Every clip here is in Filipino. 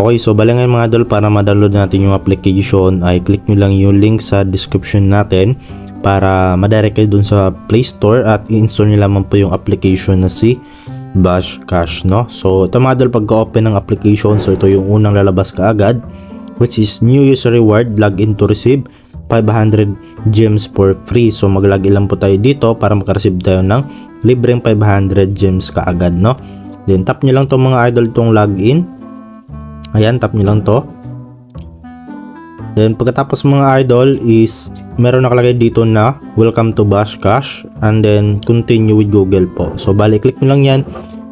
Okay, so bali ngayon mga idol, para ma-download natin yung application ay click nyo lang yung link sa description natin para ma-direct kayo dun sa Play Store at i-install nyo lamang po yung application na si Bash Cash, no? So ito mga idol, pagka-open ng application, so ito yung unang lalabas kaagad, which is new user reward, login to receive 500 gems for free. So mag-login lang po tayo dito para makareceive tayo ng libreng 500 gems kaagad, no? Then tap nyo lang to mga idol, tong login. Ayan, tap nyo lang to. Then pagkatapos mga idol is meron nakalagay dito na welcome to Bash Cash and then continue with Google po. So bali click nyo lang yan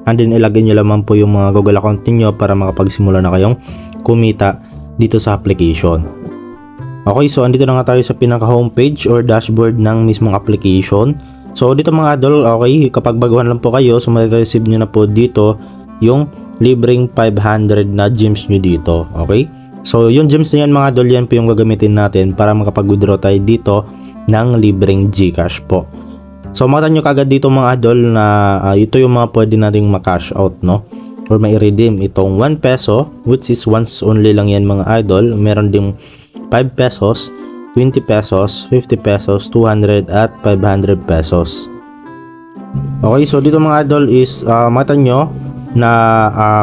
and then ilagay nyo lamang po yung mga Google account niyo para makapagsimula na kayong kumita dito sa application. Okay, so andito na nga tayo sa pinaka homepage or dashboard ng mismong application. So dito mga idol, okay, kapag baguhan lang po kayo, so ma-receive nyo na po dito yung libreng 500 na gems nyo dito. Okay, so yung gems na yan mga idol, yan po yung gagamitin natin para makapag-withdraw tayo dito ng libreng Gcash po. So makita nyo kagad dito mga idol na ito yung mga pwede nating ma-cash out, no, or mai-redeem. Itong 1 peso, which is once only lang yan mga idol. Meron ding 5 pesos, 20 pesos, 50 pesos, 200 at 500 pesos. Okay, so dito mga idol is makita nyo na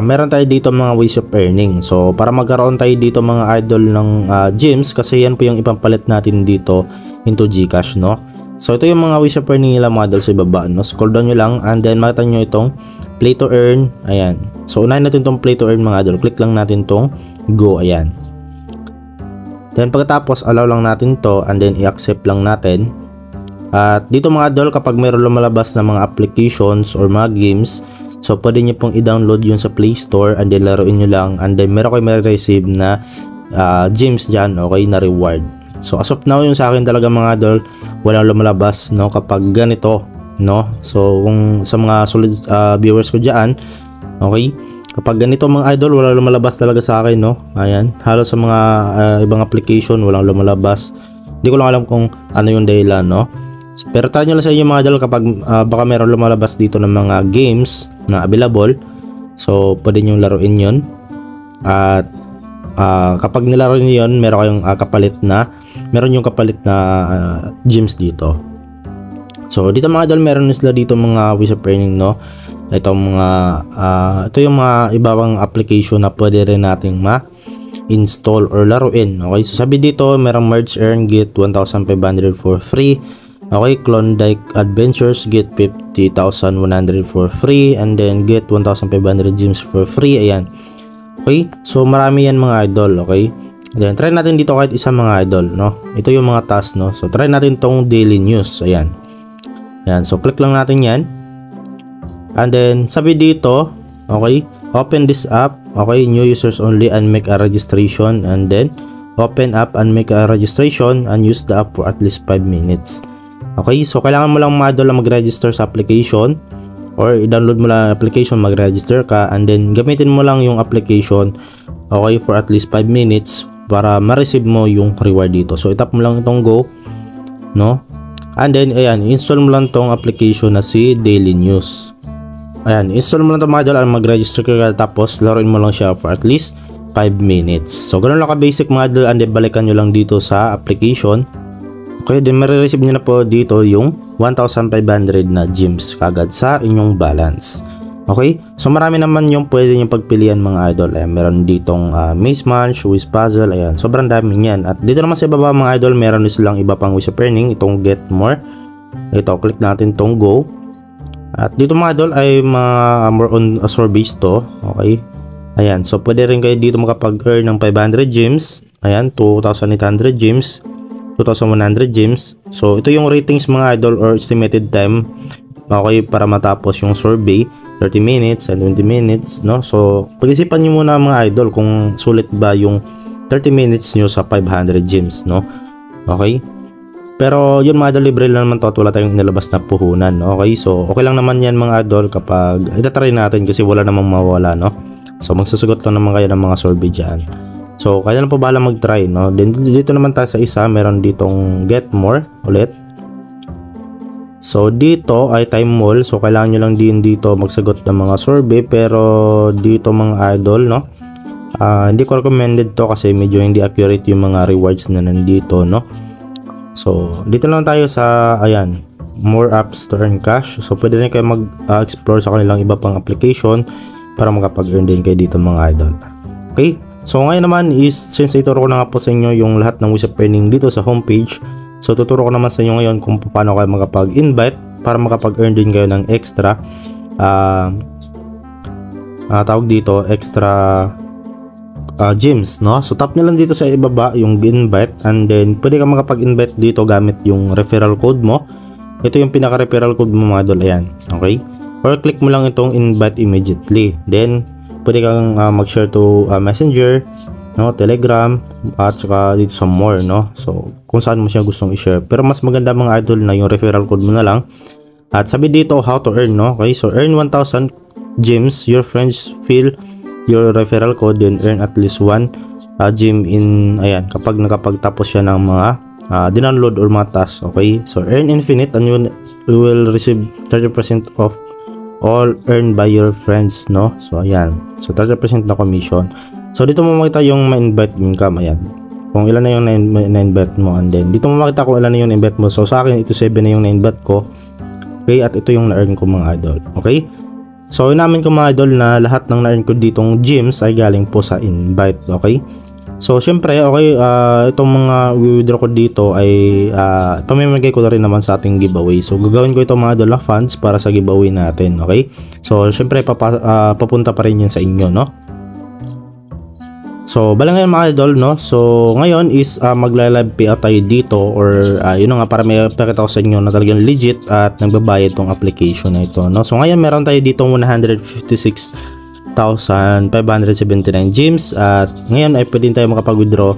meron tayo dito mga ways of earning. So para magkaroon tayo dito mga idol ng gems, kasi yan po yung ipampalit natin dito into Gcash, no. So ito yung mga ways of earning nila mga idol sa ibaba, no. Scroll down nyo lang and then makita nyo itong play to earn. Ayan, so unahin natin itong play to earn mga idol. Click lang natin itong go. Ayan, then pagkatapos allow lang natin to and then i-accept lang natin. At dito mga idol, kapag mayroon lumalabas na mga applications or mga games, so pwede nyo pong i-download yun sa Play Store and then laruin nyo lang and then meron kayo ma-receive na gems dyan, okay, na reward. So as of now, yung sa akin talaga mga idol, walang lumalabas, no, kapag ganito, no. So kung sa mga solid viewers ko dyan, okay, kapag ganito mga idol, walang lumalabas talaga sa akin, no. Ayan, halos sa mga ibang application walang lumalabas. Hindi ko lang alam kung ano yung dahilan, no. Pero try nyo lang sa inyo mga idol kapag baka meron lumalabas dito ng mga games na available. So pwede nyo laruin yun. At kapag nilaro nyo yun, meron yung kapalit na gems dito. So dito mga idol, meron sila dito mga ways of earning, no. Ito yung mga ibang application na pwede rin nating ma-install or laruin. Okay, so sabi dito merong merge earn, get 1,500 for free. Okay, Klondike Adventures, get 50,100 for free and then get 1,500 gems for free. Ayan, okay, so marami yan mga idol. Okay, then try natin dito kahit isa mga idol, no. Ito yung mga task, no. So try natin tong daily news. Ayan, ayan, so click lang natin yan and then sabi dito, okay, open this app, okay, new users only and make a registration, and then open app and make a registration and use the app for at least 5 minutes. Okay, so kailangan mo lang mga idol mag-register sa application or i-download mo lang application, mag-register ka and then gamitin mo lang yung application, okay, for at least 5 minutes para ma-receive mo yung reward dito. So itap mo lang itong go, no, and then ayan, install mo lang tong application na si Daily News. Ayan, install mo lang ito mga idol at mag-register ka, tapos laruin mo lang siya for at least 5 minutes. So ganoon lang ka-basic mga idol, and then balikan nyo lang dito sa application. Okay, then marireceive nyo na po dito yung 1,500 na gems kagad sa inyong balance. Okay, so marami naman yung pwede nyo pagpilian mga idol. Ayan, meron ditong Maze Munch, Wiz Puzzle, ayan, sobrang dami yan. At dito naman sa ibaba mga idol, meron silang iba pang ways of earning, itong Get More. Ito, click natin itong Go. At dito mga idol ay more on surveys to. Okay, ayan, so pwede rin kayo dito makapag-earn ng 500 gems. Ayan, 2,800 gems, 2,100 gems. So ito yung ratings mga idol or estimated time, okay, para matapos yung survey, 30 minutes and 20 minutes, no. So pag-isipan niyo muna mga idol kung sulit ba yung 30 minutes nyo sa 500 gems, no. Okay, pero yun mga idol, libre lang naman to at wala tayong nilabas na puhunan. Okay, so okay lang naman yan mga idol kapag itatry natin kasi wala namang mawala, no. So magsasagot lang naman kayo ng mga survey dyan. So kaya lang po bahala mag-try, no. Then dito naman tayo sa isa, meron ditong Get More ulit. So dito ay time wall, so kailangan nyo lang din dito magsagot ng mga survey. Pero dito mga idol, no, Hindi ko recommended to kasi medyo hindi accurate yung mga rewards na nandito, no? So, dito lang tayo sa, ayan, more apps to earn cash. So, pwede rin kayo mag-explore sa kanilang iba pang application para makapag-earn din kayo dito mga idol. Okay? So, ngayon naman is, since ituro ko na nga po sa inyo yung lahat ng ways of earning dito sa homepage, so, tuturo ko naman sa inyo ngayon kung paano kayo makapag-invite para makapag-earn din kayo ng extra, tawag dito, extra gems, no? So, tap nyo lang dito sa ibaba yung invite, and then pwede ka makapag-invite dito gamit yung referral code mo. Ito yung pinaka-referral code mo mga idol, ayan, okay? Or click mo lang itong invite immediately. Then, pwede kang mag-share to Messenger, no? Telegram, at saka dito sa more, no? So, kung saan mo siya gustong i-share. Pero mas maganda mga idol na yung referral code mo na lang. At sabi dito, how to earn, no? Okay, so earn 1,000 gems. Your friends feel your referral code, then earn at least 1 gem in, ayan, kapag nakapagtapos siya ng mga dinownload or mga tasks. Okay, so earn infinite and you will receive 30% of all earned by your friends, no? So ayan, so 30% na commission. So dito mo makita yung ma-invite income, ayan, kung ilan na yung na-invite mo, and then dito mo makita kung ilan na yung na-invite mo. So sa akin ito 7 na yung na-invite ko, okay, at ito yung na-earn ko mga idol. Okay, so inamin ko mga idol na lahat ng na-earn ko ditong gems ay galing po sa invite. Okay, so syempre, okay, itong mga withdraw ko dito ay pamimigay ko na rin naman sa ating giveaway. So gagawin ko itong mga idol na funds para sa giveaway natin. Okay, so syempre papunta pa rin yan sa inyo, no? So bala ngayon mga idol, no? So ngayon is magla-live payout tayo dito, or yun nga, para may pakita ko sa inyo na talagang legit at nagbabayad tong application na ito, no? So ngayon meron tayo dito 156,579 gems, at ngayon ay pwede tayo makapag-withdraw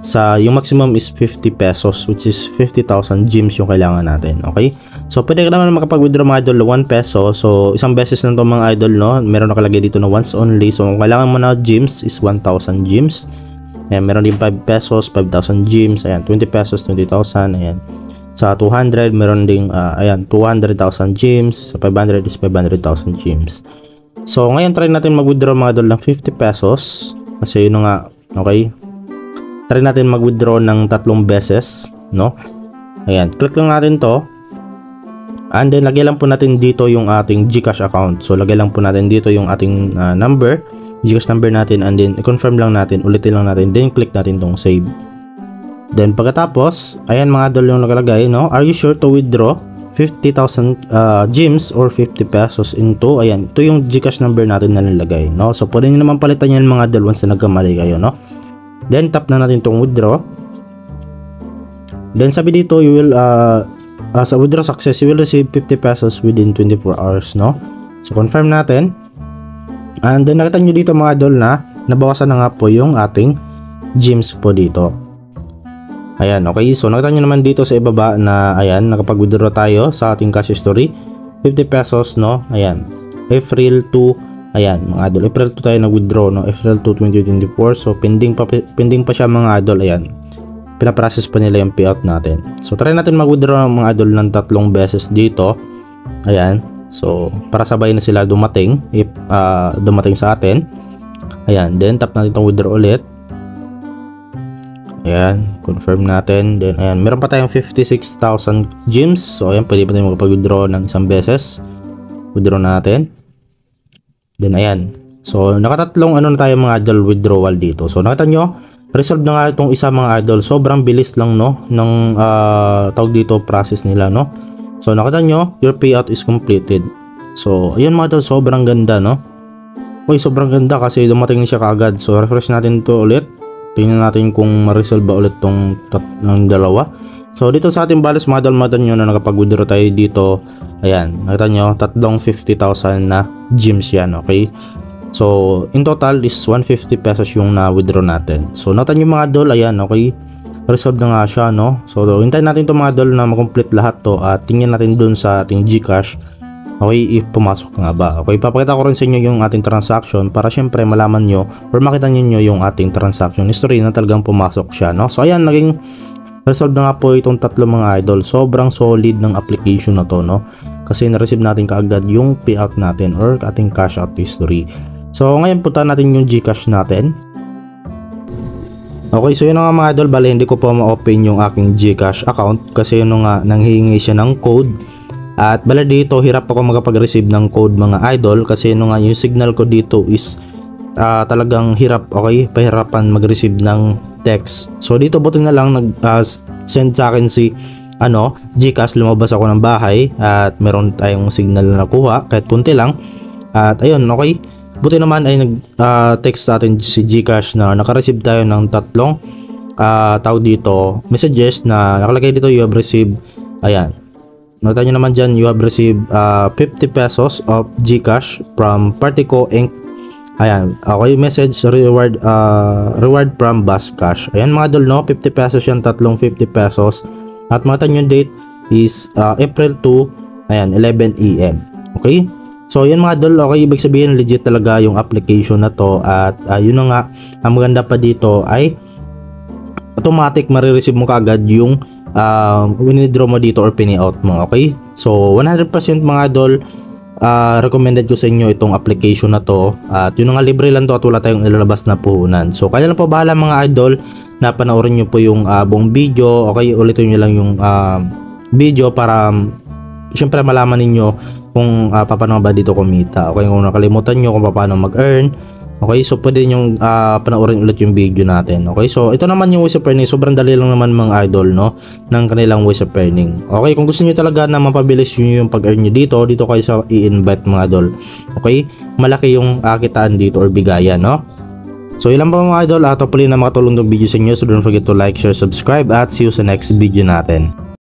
sa, yung maximum is 50 pesos, which is 50,000 gems yung kailangan natin. Okay, so pwede ka naman makapag-withdraw mga idol 1 peso. So isang beses lang to mga idol, no? Meron nakalagay dito na once only. So kung kailangan mo na gems is 1,000 gems. Ayan, meron din 5 pesos 5,000 gems. Ayan, 20 pesos 20,000. Ayan, sa 200 meron ding ayan, 200,000 gems. Sa 500 is 500,000 gems. So ngayon try natin mag-withdraw mga idol ng 50 pesos kasi yun nga. Okay, try natin mag-withdraw ng 3 beses, no? Ayan, click lang natin to, and then lagay lang po natin dito yung ating GCash account. So lagay lang po natin dito yung ating number, GCash number natin, and then i-confirm lang natin, ulitin lang natin, then click natin tong save. Then pagkatapos, ayan mga idol yung nakalagay, no? Are you sure to withdraw 50,000 gems or 50 pesos into, ayan, ito yung GCash number natin na nilagay, no? So pwede nyo naman palitan yan mga idol once na nagkamali kayo, no? Then tap na natin itong withdraw. Then sabi dito, you will sa withdraw success, you will receive 50 pesos within 24 hours, no? So confirm natin. And then nakita nyo dito mga idol na nabawasan na nga po yung ating gems po dito. Ayan, okay. So nakita nyo naman dito sa ibaba na ayan, nakapag-withdraw tayo sa ating cash history, 50 pesos, no? Ayan, April 2. Ayan mga idol, April 2 tayo nag-withdraw, no? April 2, 2024. So pending pa siya mga idol. Ayan, pinaprocess pa nila yung payout natin. So try natin mag-withdraw mga idol ng 3 beses dito. Ayan, so para sabay na sila dumating, if dumating sa atin. Ayan, then tap natin itong withdraw ulit. Ayan, confirm natin. Then ayan, meron pa tayong 56,000 gems. So ayan, pwede pa tayo magpag-withdraw ng 1 beses. Withdraw natin. Then ayan, so nakatatlong ano na tayo mga idol withdrawal dito. So nakita nyo, resolve na nga itong isa mga idol. Sobrang bilis lang, no, ng tawag dito process nila, no. So nakita nyo, your payout is completed. So ayun mga idol, sobrang ganda, no. Uy, sobrang ganda kasi dumating na siya kaagad. So refresh natin to ulit. Tingnan natin kung ma-resolve ba ulit tong dalawa. So dito sa ating balance mga idol, nyo na nakapag-withdraw tayo dito. Ayan, nakita nyo, 50,000 na gems yan, okay? So in total is 150 pesos yung na-withdraw natin. So nakita nyo mga idol, ayan, okay? Resolve na nga siya, no? So hintayin natin to mga idol na makomplete lahat to at tingnan natin dun sa ating GCash. Okay, if pumasok nga ba. Okay, papakita ko rin sa inyo yung ating transaction para syempre malaman nyo or makita nyo yung ating transaction history na talagang pumasok siya, no? So ayan, naging resolve na nga po itong 3 mga idol. Sobrang solid ng application na to, no? Kasi na-receive natin kaagad yung payout natin or ating cash out history. So ngayon punta natin yung GCash natin. Okay, so yun na nga mga idol, bali hindi ko pa ma-open yung aking GCash account kasi yun nga nanghihingi siya ng code. At bala dito, hirap ako makapag-receive ng code mga idol kasi yun nga yung signal ko dito is talagang hirap, okay, pahirapan mag-receive ng text. So dito buti na lang nag-send sa akin si GCash, lumabas ako ng bahay at meron tayong signal na nakuha kahit kunti lang. At ayun, okay. Buti naman ay nag-text sa atin si GCash na naka-receive tayo ng tatlong tawag dito messages na nakalagay dito, you have received, ayan, nakita nyo naman dyan, you have received 50 pesos of GCash from Partico Inc. Ayan, okay, message reward from Bashcash. Ayan mga idol, no, 50 pesos yan, tatlong 50 pesos. At makita nyo date is April 2, ayan, 11 AM. Okay? So yan mga idol, okay, ibig sabihin legit talaga yung application na to. At yun na nga, ang maganda pa dito ay automatic marireceive mo kagad yung winidraw mo dito or pini-out mo. Okay, so 100% mga idol, recommended ko sa inyo itong application na to. At yun na nga, libre lang to at wala tayong ilalabas na puhunan. So kaya lang po bahala mga idol na panoorin nyo po yung buong video. Okay, ulitin nyo lang yung video para syempre malaman ninyo kung paano ba dito kumita. Okay, kung nakalimutan nyo kung paano mag-earn, okay, so pwede nyo panoorin ulit yung video natin. Okay, so ito naman yung ways of earning. Sobrang dali lang naman mga idol, no, ng kanilang ways of earning. Okay, kung gusto nyo talaga na mapabilis nyo yung pag-earn nyo dito kayo sa i-invite mga idol. Okay, malaki yung kitaan dito or bigayan, no. So ilan pa mga idol, hopefully na makatulong tong video sa inyo. So don't forget to like, share, subscribe at see you sa next video natin.